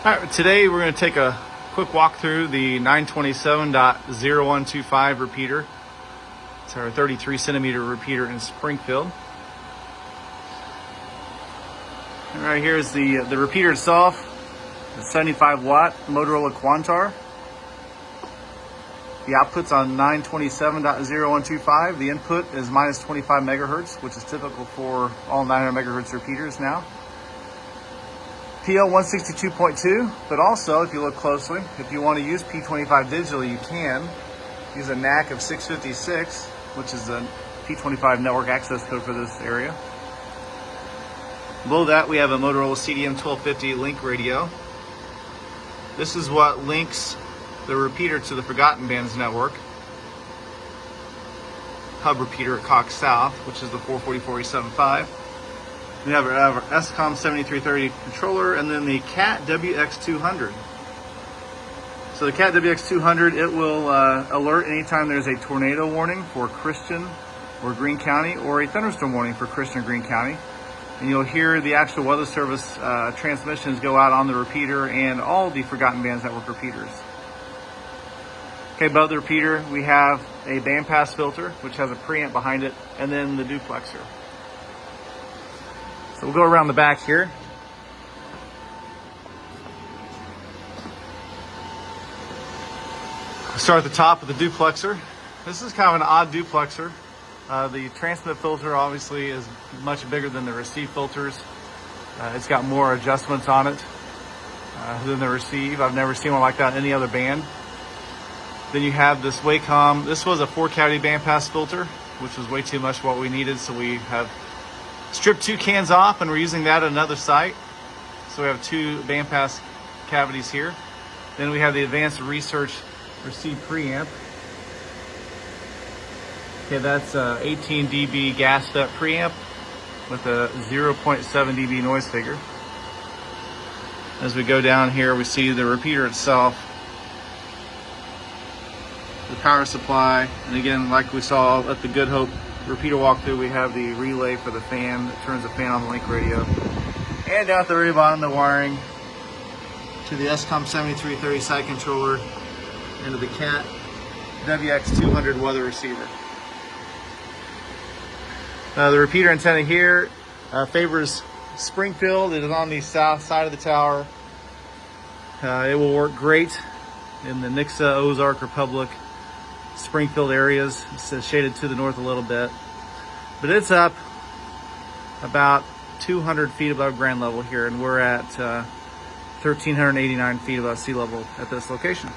All right, today we're going to take a quick walk through the 927.0125 repeater. It's our 33 centimeter repeater in Springfield. And right here is the repeater itself, the 75 watt Motorola Quantar. The output's on 927.0125. The input is minus 25 megahertz, which is typical for all 900 megahertz repeaters now. PL 162.2, but also, if you look closely, if you want to use P25 digital, you can use a NAC of 656, which is the P25 network access code for this area. Below that, we have a Motorola CDM 1250 link radio. This is what links the repeater to the Forgotten Bands network. Hub repeater at Cox South, which is the 440-475. We have our SCOM 7330 controller, and then the CAT WX200. So the CAT WX200, it will alert anytime there's a tornado warning for Christian or Greene County, or a thunderstorm warning for Christian or Greene County. And you'll hear the actual Weather Service transmissions go out on the repeater and all the Forgotten Bands network repeaters. Okay, above the repeater, we have a bandpass filter, which has a preamp behind it, and then the duplexer. So we'll go around the back here. We'll start at the top with the duplexer. This is kind of an odd duplexer. The transmit filter obviously is much bigger than the receive filters. It's got more adjustments on it than the receive. I've never seen one like that in any other band. Then you have this Wacom. This was a 4-cavity bandpass filter, which was way too much for what we needed, so we have stripped 2 cans off, and we're using that at another site. So we have 2 bandpass cavities here. Then we have the Advanced Research Receive preamp. Okay, that's a 18 dB gas step preamp with a 0.7 dB noise figure. As we go down here, we see the repeater itself, the power supply, and again, like we saw at the Good Hope repeater walkthrough, we have the relay for the fan that turns the fan on the link radio. And down at the very bottom, the wiring to the SCOM 7330 side controller into the CAT WX200 weather receiver. The repeater antenna here favors Springfield. It is on the south side of the tower. It will work great in the Nixa, Ozark, Republic, Springfield areas. It's shaded to the north a little bit, but it's up about 200 feet above ground level here, and we're at 1,389 feet above sea level at this location.